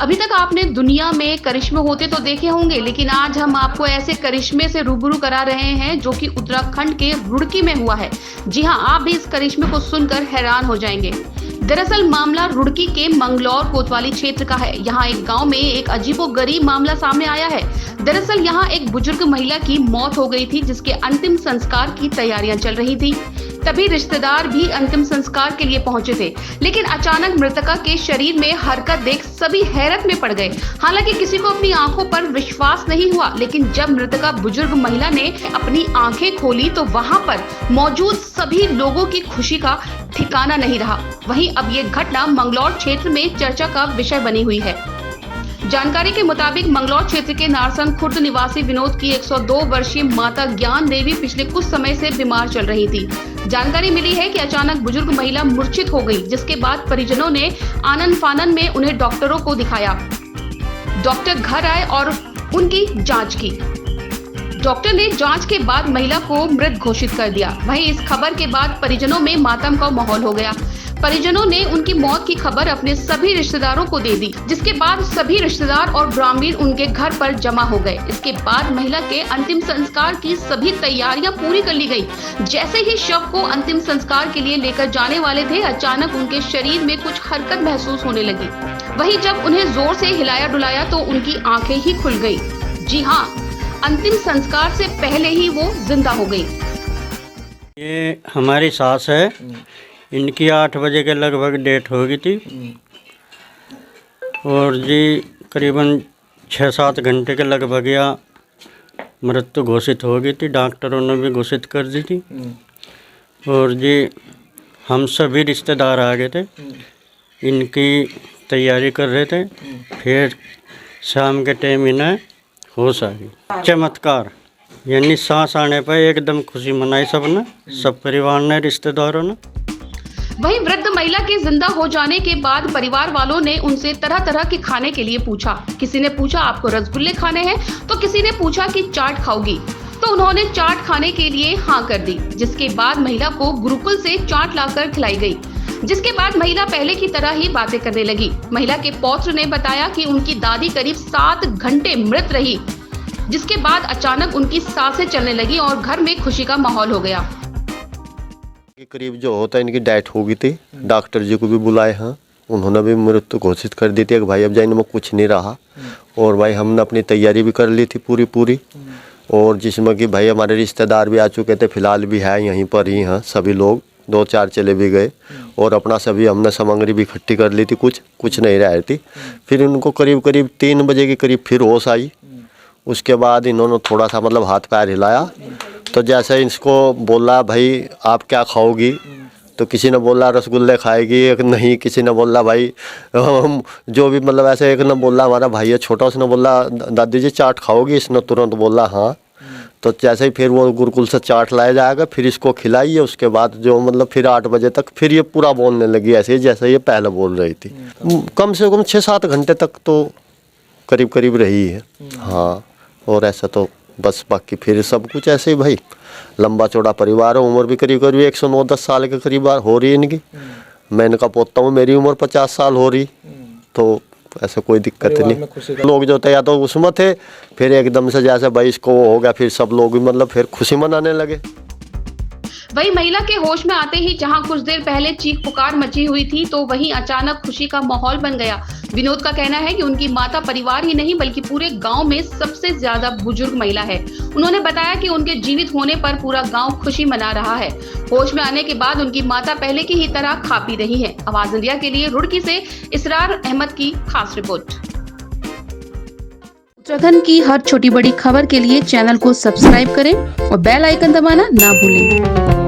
अभी तक आपने दुनिया में करिश्मे होते तो देखे होंगे, लेकिन आज हम आपको ऐसे करिश्मे से रूबरू करा रहे हैं जो कि उत्तराखंड के रुड़की में हुआ है। जी हां, आप भी इस करिश्मे को सुनकर हैरान हो जाएंगे। दरअसल मामला रुड़की के मंगलौर कोतवाली क्षेत्र का है। यहाँ एक गांव में एक अजीबोगरीब मामला सामने आया है। दरअसल यहाँ एक बुजुर्ग महिला की मौत हो गई थी, जिसके अंतिम संस्कार की तैयारियां चल रही थी। तभी रिश्तेदार भी अंतिम संस्कार के लिए पहुंचे थे, लेकिन अचानक मृतका के शरीर में हरकत देख सभी हैरत में पड़ गए। हालांकि किसी को अपनी आंखों पर विश्वास नहीं हुआ, लेकिन जब मृतका बुजुर्ग महिला ने अपनी आंखें खोली तो वहां पर मौजूद सभी लोगों की खुशी का ठिकाना नहीं रहा। वहीं अब ये घटना मंगलौर क्षेत्र में चर्चा का विषय बनी हुई है। जानकारी के मुताबिक मंगलौर क्षेत्र के नारसन खुर्द निवासी विनोद की 102 वर्षीय माता ज्ञान देवी पिछले कुछ समय से बीमार चल रही थी। जानकारी मिली है कि अचानक बुजुर्ग महिला मूर्छित हो गई, जिसके बाद परिजनों ने आनन फानन में उन्हें डॉक्टरों को दिखाया। डॉक्टर घर आए और उनकी जांच की। डॉक्टर ने जांच के बाद महिला को मृत घोषित कर दिया। वहीं इस खबर के बाद परिजनों में मातम का माहौल हो गया। परिजनों ने उनकी मौत की खबर अपने सभी रिश्तेदारों को दे दी, जिसके बाद सभी रिश्तेदार और ग्रामीण उनके घर पर जमा हो गए। इसके बाद महिला के अंतिम संस्कार की सभी तैयारियां पूरी कर ली गई। जैसे ही शव को अंतिम संस्कार के लिए लेकर जाने वाले थे, अचानक उनके शरीर में कुछ हरकत महसूस होने लगी। वहीं जब उन्हें जोर से हिलाया डुलाया तो उनकी आंखें ही खुल गई। जी हाँ, अंतिम संस्कार से पहले ही वो जिंदा हो गई। ये हमारी सास है, इनकी 8 बजे के लगभग डेथ हो गई थी और जी करीबन 6-7 घंटे के लगभग या मृत्यु घोषित हो गई थी। डॉक्टरों ने भी घोषित कर दी थी और जी हम सभी रिश्तेदार आ गए थे, इनकी तैयारी कर रहे थे। फिर शाम के टाइम इन्हें होश आ गई। चमत्कार यानी सांस आने पर एकदम खुशी मनाई सबने, सब परिवार ने, रिश्तेदारों ने। वहीं वृद्ध महिला के जिंदा हो जाने के बाद परिवार वालों ने उनसे तरह तरह के खाने के लिए पूछा। किसी ने पूछा आपको रसगुल्ले खाने हैं, तो किसी ने पूछा कि चाट खाओगी, तो उन्होंने चाट खाने के लिए हाँ कर दी। जिसके बाद महिला को गुरुकुल से चाट लाकर खिलाई गई। जिसके बाद महिला पहले की तरह ही बातें करने लगी। महिला के पौत्र ने बताया कि उनकी दादी करीब 7 घंटे मृत रही, जिसके बाद अचानक उनकी सांसें चलने लगी और घर में खुशी का माहौल हो गया। करीब जो होता है इनकी डेथ हो गई थी। डॉक्टर जी को भी बुलाए हैं, उन्होंने भी मृत्यु घोषित कर दी थी कि भाई अब जाने में कुछ नहीं रहा। और भाई हमने अपनी तैयारी भी कर ली थी पूरी और जिसमें कि भाई हमारे रिश्तेदार भी आ चुके थे, फिलहाल भी है यहीं पर ही हैं सभी लोग, 2-4 चले भी गए और अपना सभी हमने सामग्री भी इकट्ठी कर ली थी, कुछ नहीं रह थी। फिर उनको करीब 3 बजे के करीब फिर होश आई। उसके बाद इन्होंने थोड़ा सा मतलब हाथ पैर हिलाया, तो जैसे इसको बोला भाई आप क्या खाओगी, तो किसी ने बोला रसगुल्ले खाएगी, एक नहीं, किसी ने बोला भाई जो भी मतलब ऐसे, एक ने बोला हमारा भाई है छोटा, उसने बोला दादी जी चाट खाओगी, इसने तुरंत बोला हाँ। तो जैसे ही फिर वो गुरुकुल से चाट लाया जाएगा, फिर इसको खिलाइए। उसके बाद जो मतलब फिर 8 बजे तक फिर ये पूरा बोलने लगी ऐसे जैसे ये पहले बोल रही थी। कम से कम 6-7 घंटे तक तो करीब रही है। हाँ, और ऐसा तो बस बाकी फिर सब कुछ ऐसे ही भाई लंबा चौड़ा परिवार है। उम्र भी करीब 109-10 साल के करीब हो रही है इनकी। मैं इनका पोता हूँ, मेरी उम्र 50 साल हो रही, तो ऐसा कोई दिक्कत नहीं। लोग जो थे या तो उसमें थे, फिर एकदम से जैसे भाई इसको हो गया, फिर सब लोग भी मतलब फिर खुशी मनाने लगे। वही महिला के होश में आते ही जहां कुछ देर पहले चीख पुकार मची हुई थी, तो वहीं अचानक खुशी का माहौल बन गया। विनोद का कहना है कि उनकी माता परिवार ही नहीं बल्कि पूरे गांव में सबसे ज्यादा बुजुर्ग महिला है। उन्होंने बताया कि उनके जीवित होने पर पूरा गांव खुशी मना रहा है। होश में आने के बाद उनकी माता पहले की ही तरह खा पी रही है। आवाज इंडिया के लिए रुड़की से इसरार अहमद की खास रिपोर्ट। उत्तराखंड की हर छोटी बड़ी खबर के लिए चैनल को सब्सक्राइब करें और बेल आइकन दबाना ना भूलें।